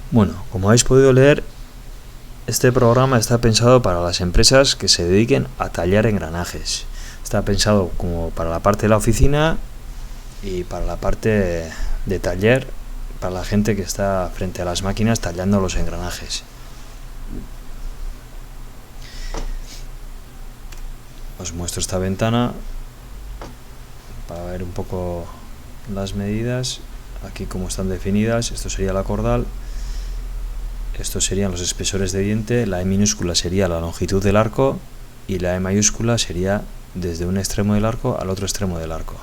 Bueno, como habéis podido leer, este programa está pensado para las empresas que se dediquen a tallar engranajes. Está pensado como para la parte de la oficina y para la parte de taller, para la gente que está frente a las máquinas tallando los engranajes. Os muestro esta ventana para ver un poco las medidas. Aquí como están definidas, esto sería la cordal, estos serían los espesores de diente, la E minúscula sería la longitud del arco y la E mayúscula sería desde un extremo del arco al otro extremo del arco.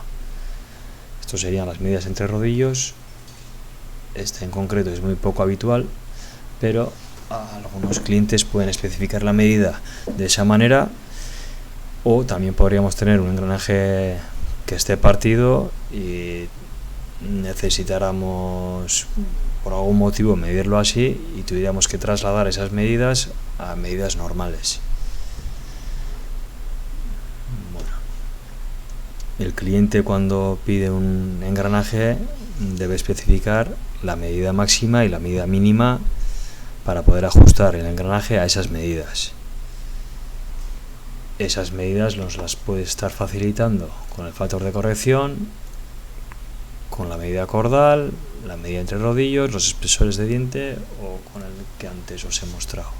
Estos serían las medidas entre rodillos. Este en concreto es muy poco habitual, pero algunos clientes pueden especificar la medida de esa manera, o también podríamos tener un engranaje que esté partido y necesitáramos por algún motivo medirlo así y tuviéramos que trasladar esas medidas a medidas normales. Bueno, el cliente cuando pide un engranaje debe especificar la medida máxima y la medida mínima para poder ajustar el engranaje a esas medidas. Esas medidas nos las puede estar facilitando con el factor de corrección, con la medida cordal, la medida entre rodillos, los espesores de diente o con el que antes os he mostrado.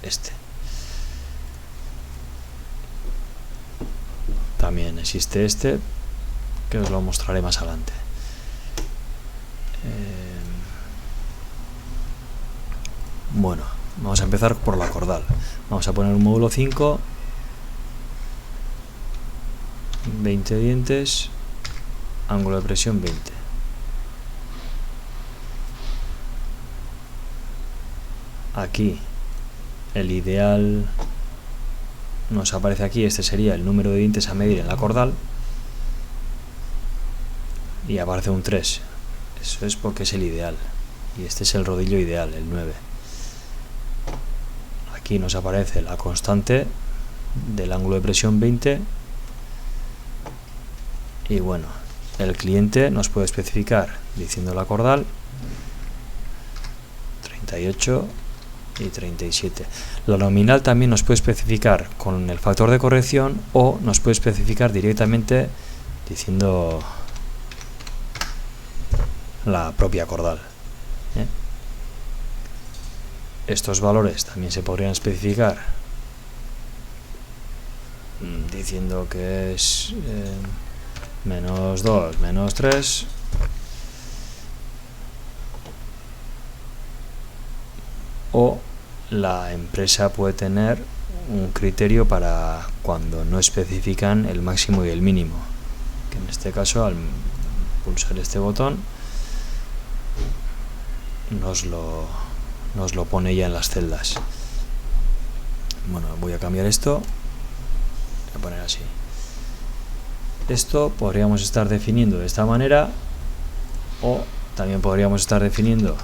Este. También existe este, que os lo mostraré más adelante. Bueno, vamos a empezar por la cordal. Vamos a poner un módulo 5, 20 dientes, ángulo de presión 20. Aquí el ideal nos aparece aquí, este sería el número de dientes a medir en la cordal y aparece un 3. Eso es porque es el ideal y este es el rodillo ideal, el 9. Aquí nos aparece la constante del ángulo de presión 20 y bueno, el cliente nos puede especificar diciendo la cordal 38 y 37. La nominal también nos puede especificar con el factor de corrección o nos puede especificar directamente diciendo la propia cordal. Estos valores también se podrían especificar diciendo que es menos 2, menos 3 o la empresa puede tener un criterio para cuando no especifican el máximo y el mínimo, que en este caso al pulsar este botón nos lo pone ya en las celdas. Bueno, voy a cambiar esto, voy a poner así. Esto podríamos estar definiendo de esta manera o también podríamos estar definiendo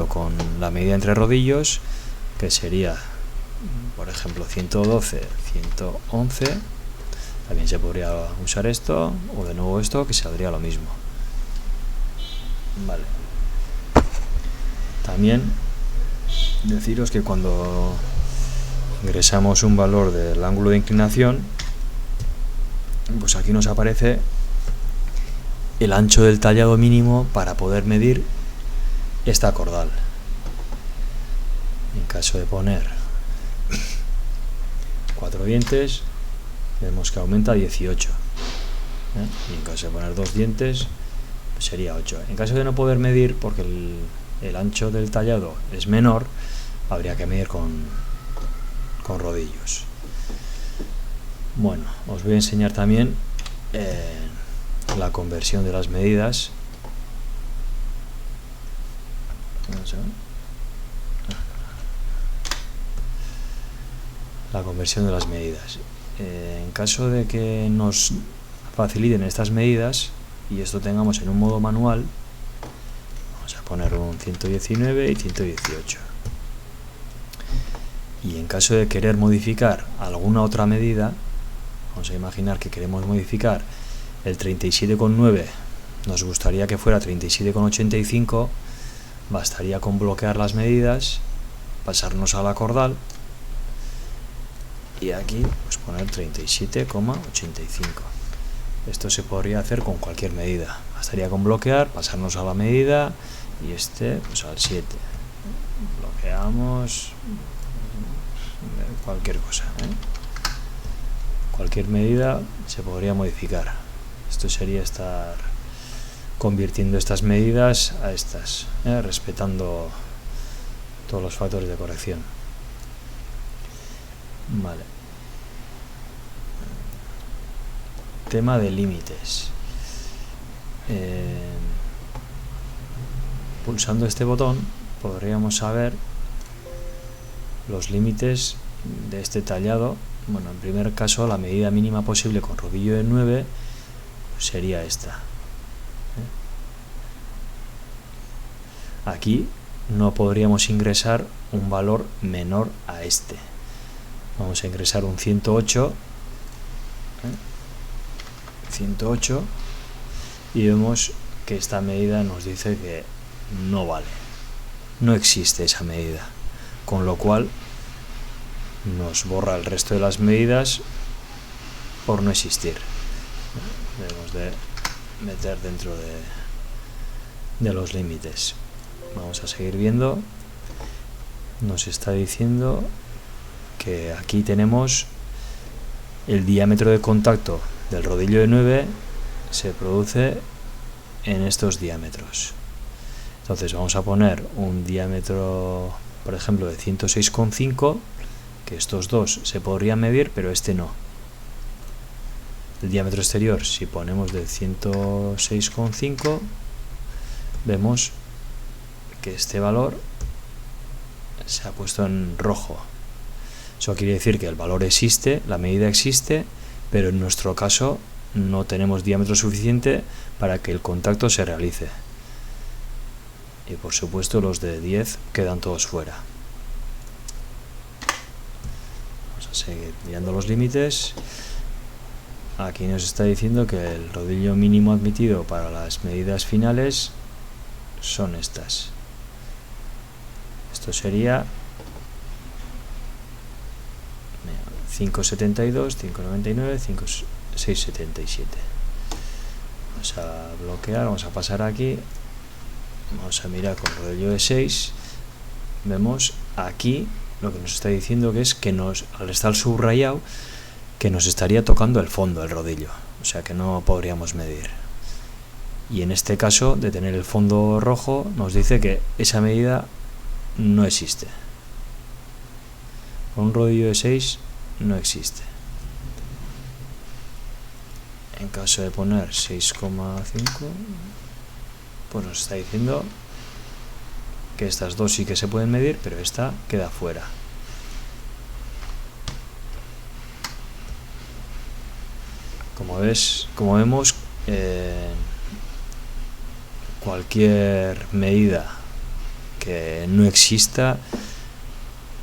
con la medida entre rodillos, que sería por ejemplo 112, 111. También se podría usar esto o de nuevo esto, que saldría lo mismo. Vale. También deciros que cuando ingresamos un valor del ángulo de inclinación, pues aquí nos aparece el ancho del tallado mínimo para poder medir esta cordal. En caso de poner 4 dientes, vemos que aumenta a 18. Y en caso de poner 2 dientes, pues sería 8. En caso de no poder medir, porque el ancho del tallado es menor, habría que medir con rodillos. Bueno, os voy a enseñar también la conversión de las medidas. La conversión de las medidas. En caso de que nos faciliten estas medidas y esto tengamos en un modo manual, vamos a poner un 119 y 118. Y en caso de querer modificar alguna otra medida, vamos a imaginar que queremos modificar el 37,9, nos gustaría que fuera 37,85, bastaría con bloquear las medidas, pasarnos a la cordal y aquí pues poner 37,85. Esto se podría hacer con cualquier medida, bastaría con bloquear, pasarnos a la medida y pues al 7. Bloqueamos cualquier cosa, cualquier medida se podría modificar. Esto sería estar convirtiendo estas medidas a estas, respetando todos los factores de corrección. Vale. Tema de límites. Pulsando este botón podríamos saber los límites de este tallado. Bueno, en primer caso la medida mínima posible con rodillo de 9 pues sería esta. Aquí no podríamos ingresar un valor menor a este. Vamos a ingresar un 108, 108 y vemos que esta medida nos dice que no vale, no existe esa medida, con lo cual nos borra el resto de las medidas por no existir. Debemos de meter dentro de los límites. Vamos a seguir viendo. Nos está diciendo que aquí tenemos el diámetro de contacto del rodillo de 9 se produce en estos diámetros. Entonces vamos a poner un diámetro, por ejemplo, de 106,5, que estos dos se podrían medir, pero este no. El diámetro exterior, si ponemos de 106,5, vemos que este valor se ha puesto en rojo. Eso quiere decir que el valor existe, la medida existe, pero en nuestro caso no tenemos diámetro suficiente para que el contacto se realice. Y por supuesto los de 10 quedan todos fuera. Vamos a seguir mirando los límites. Aquí nos está diciendo que el rodillo mínimo admitido para las medidas finales son estas. Esto sería 5,72, 5,99, 6,77. Vamos a bloquear, vamos a pasar aquí, vamos a mirar con el rodillo de 6. Vemos aquí lo que nos está diciendo que es que al estar subrayado, que nos estaría tocando el fondo del rodillo, o sea que no podríamos medir. Y en este caso, de tener el fondo rojo, nos dice que esa medida no existe. Con un rodillo de 6 no existe. En caso de poner 6,5, pues nos está diciendo que estas dos sí que se pueden medir, pero esta queda fuera. Como vemos, cualquier medida que no exista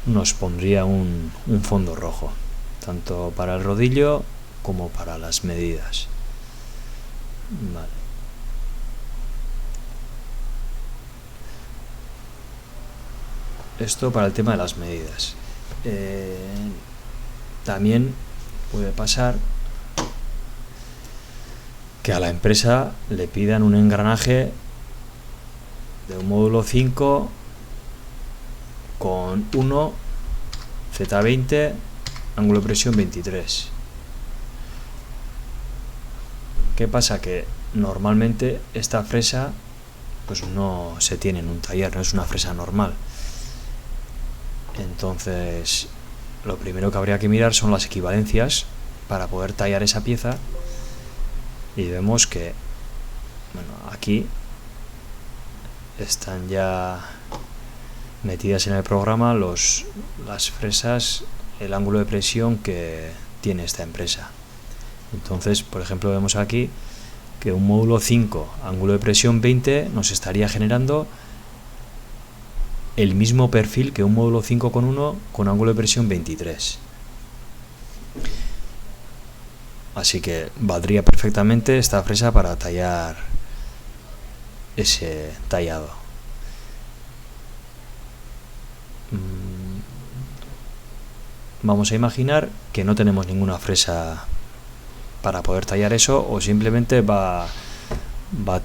nos pondría un fondo rojo, tanto para el rodillo como para las medidas. Vale. Esto para el tema de las medidas. También puede pasar que a la empresa le pidan un engranaje de un módulo 5 con 1 Z20 ángulo de presión 23. ¿Qué pasa? Que normalmente esta fresa pues no se tiene en un taller, no es una fresa normal. Entonces lo primero que habría que mirar son las equivalencias para poder tallar esa pieza, y vemos que aquí están ya metidas en el programa las fresas, el ángulo de presión que tiene esta empresa. Entonces, por ejemplo, vemos aquí que un módulo 5 ángulo de presión 20 nos estaría generando el mismo perfil que un módulo 5,1 con ángulo de presión 23. Así que valdría perfectamente esta fresa para tallar ese tallado. Vamos a imaginar que no tenemos ninguna fresa para poder tallar eso, o simplemente va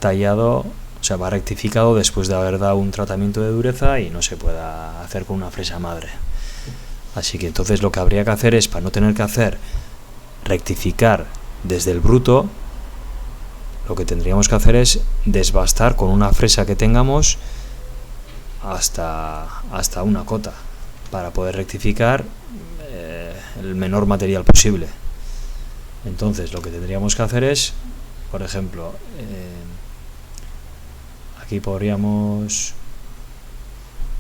tallado, o sea, va rectificado después de haber dado un tratamiento de dureza y no se pueda hacer con una fresa madre. Así que entonces lo que habría que hacer es, para no tener que hacer rectificar desde el bruto, lo que tendríamos que hacer es desbastar con una fresa que tengamos hasta una cota para poder rectificar el menor material posible. Entonces lo que tendríamos que hacer es, por ejemplo, aquí podríamos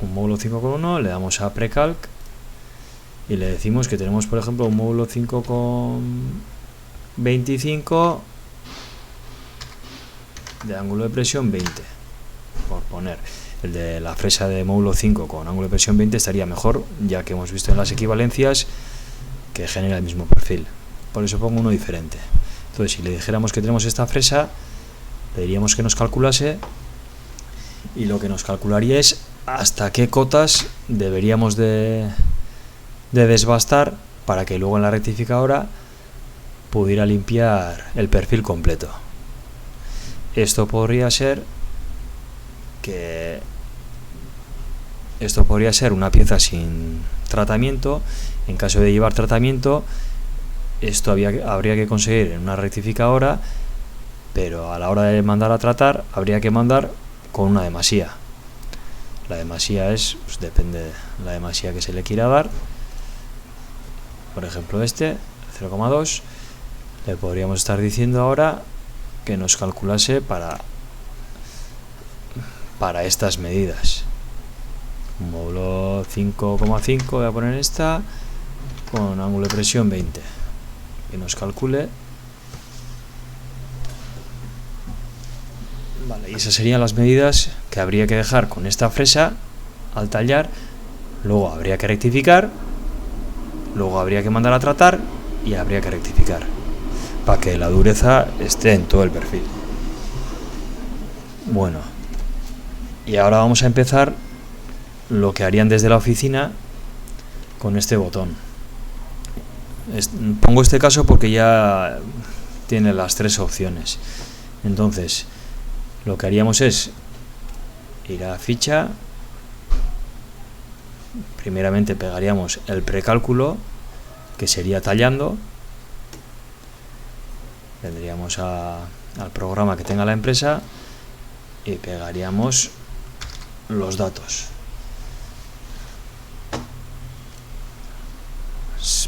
un módulo 5,1, le damos a precalc y le decimos que tenemos, por ejemplo, un módulo 5,25 de ángulo de presión 20, por poner. El de la fresa de módulo 5 con ángulo de presión 20 estaría mejor, ya que hemos visto en las equivalencias que genera el mismo perfil. Por eso pongo uno diferente. Entonces, si le dijéramos que tenemos esta fresa, le diríamos que nos calculase, y lo que nos calcularía es hasta qué cotas deberíamos de desbastar para que luego en la rectificadora pudiera limpiar el perfil completo. Esto podría ser una pieza sin tratamiento. En caso de llevar tratamiento, esto habría que conseguir en una rectificadora, pero a la hora de mandar a tratar habría que mandar con una demasía. La demasía es, pues depende de la demasía que se le quiera dar. Por ejemplo, este 0,2, le podríamos estar diciendo ahora que nos calculase para estas medidas. Un módulo 5,5, voy a poner esta, con ángulo de presión 20, que nos calcule. Vale, y esas serían las medidas que habría que dejar con esta fresa al tallar. Luego habría que rectificar, luego habría que mandar a tratar y habría que rectificar para que la dureza esté en todo el perfil. Bueno, y ahora vamos a empezar lo que harían desde la oficina con este botón. Pongo este caso porque ya tiene las tres opciones. Entonces, lo que haríamos es ir a ficha, primeramente pegaríamos el precálculo, que sería tallando, vendríamos al programa que tenga la empresa y pegaríamos los datos.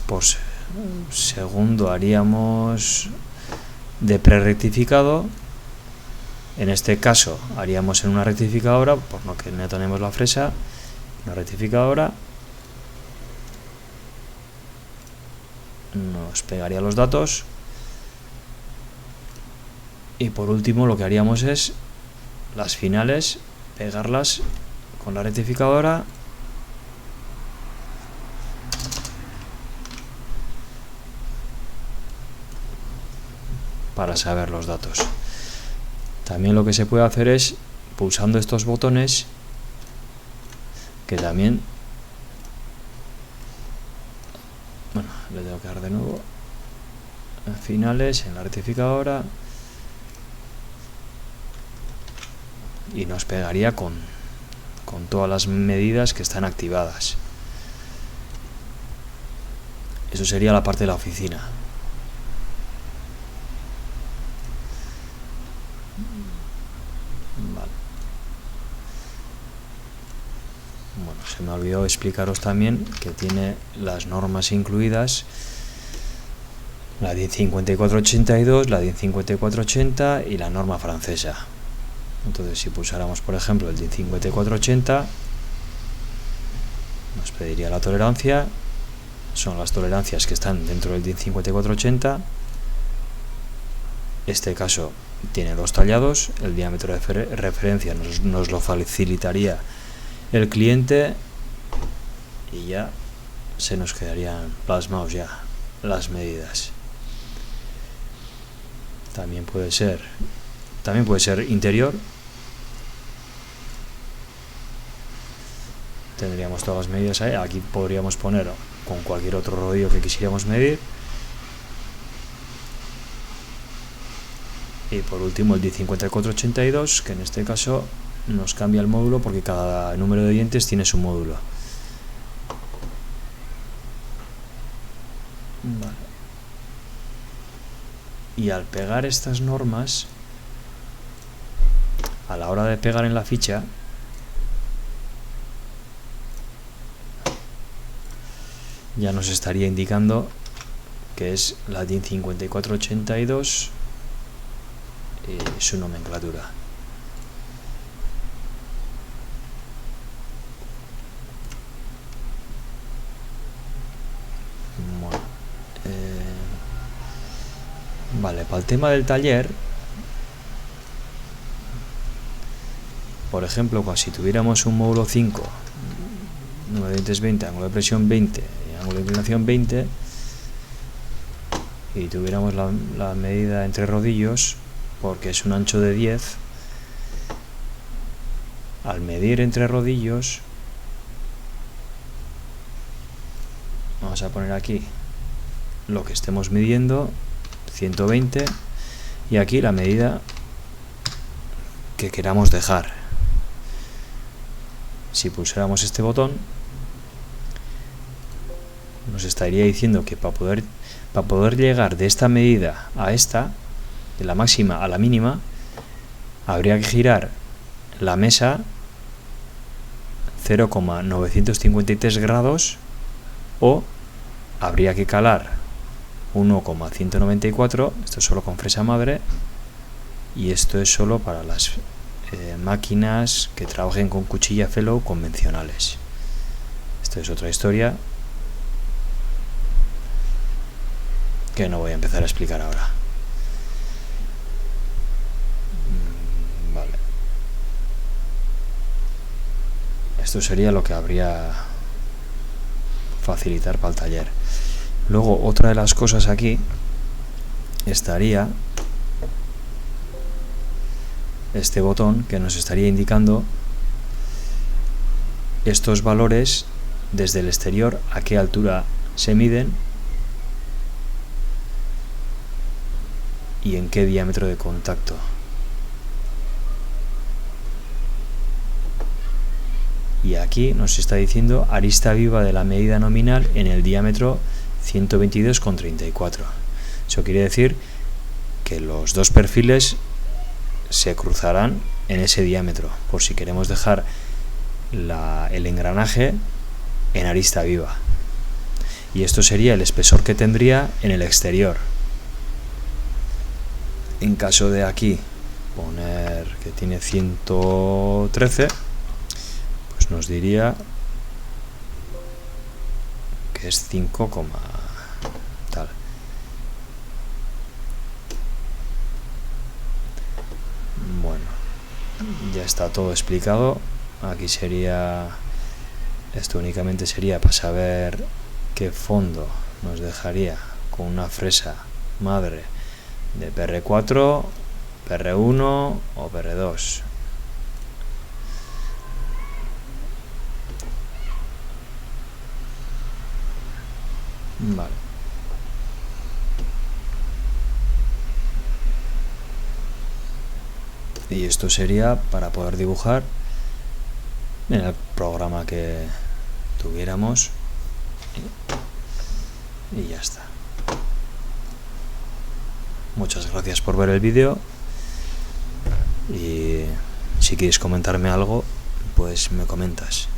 Por segundo haríamos de prerectificado. En este caso haríamos en una rectificadora, por lo que no tenemos la fresa, una rectificadora nos pegaría los datos. Y por último lo que haríamos es las finales, pegarlas con la rectificadora para saber los datos. También lo que se puede hacer es, pulsando estos botones, que también, bueno, le tengo que dar de nuevo en finales, en la rectificadora, y nos pegaría con todas las medidas que están activadas. Eso sería la parte de la oficina. Vale. Bueno, se me olvidó explicaros también que tiene las normas incluidas, la DIN 5482, la DIN 5480 y la norma francesa. Entonces, si pulsáramos, por ejemplo, el DIN 5480, nos pediría la tolerancia. Son las tolerancias que están dentro del DIN 5480. Este caso tiene dos tallados. El diámetro de referencia nos lo facilitaría el cliente y ya se nos quedarían plasmados ya las medidas. También puede ser interior. Tendríamos todas las medidas ahí. Aquí podríamos poner con cualquier otro rodillo que quisiéramos medir. Y por último el D5482, que en este caso nos cambia el módulo porque cada número de dientes tiene su módulo. Vale. Y al pegar estas normas, a la hora de pegar en la ficha, ya nos estaría indicando que es la DIN 5482 y su nomenclatura. Bueno, vale, para el tema del taller, por ejemplo, si tuviéramos un módulo 5, número de dientes 20, ángulo de presión 20 y ángulo de inclinación 20, y tuviéramos la medida entre rodillos, porque es un ancho de 10, al medir entre rodillos, vamos a poner aquí lo que estemos midiendo, 120, y aquí la medida que queramos dejar. Si pulsáramos este botón, nos estaría diciendo que para poder llegar de esta medida a esta, de la máxima a la mínima, habría que girar la mesa 0,953 grados, o habría que calar 1,194, esto es solo con fresa madre, y esto es solo para las máquinas que trabajen con cuchilla Fellow convencionales. Esto es otra historia que no voy a empezar a explicar ahora. Vale. Esto sería lo que habría facilitar para el taller. Luego, otra de las cosas aquí estaría este botón que nos estaría indicando estos valores desde el exterior, a qué altura se miden y en qué diámetro de contacto. Y aquí nos está diciendo arista viva de la medida nominal en el diámetro 122,34. Eso quiere decir que los dos perfiles se cruzarán en ese diámetro, por si queremos dejar el engranaje en arista viva. Y esto sería el espesor que tendría en el exterior. En caso de aquí poner que tiene 113, pues nos diría que es 5, tal. Bueno, ya está todo explicado. Aquí sería, esto únicamente sería para saber qué fondo nos dejaría con una fresa madre de PR4, PR1 o PR2. Vale. Y esto sería para poder dibujar en el programa que tuviéramos y ya está. Muchas gracias por ver el vídeo, y si quieres comentarme algo, pues me comentas.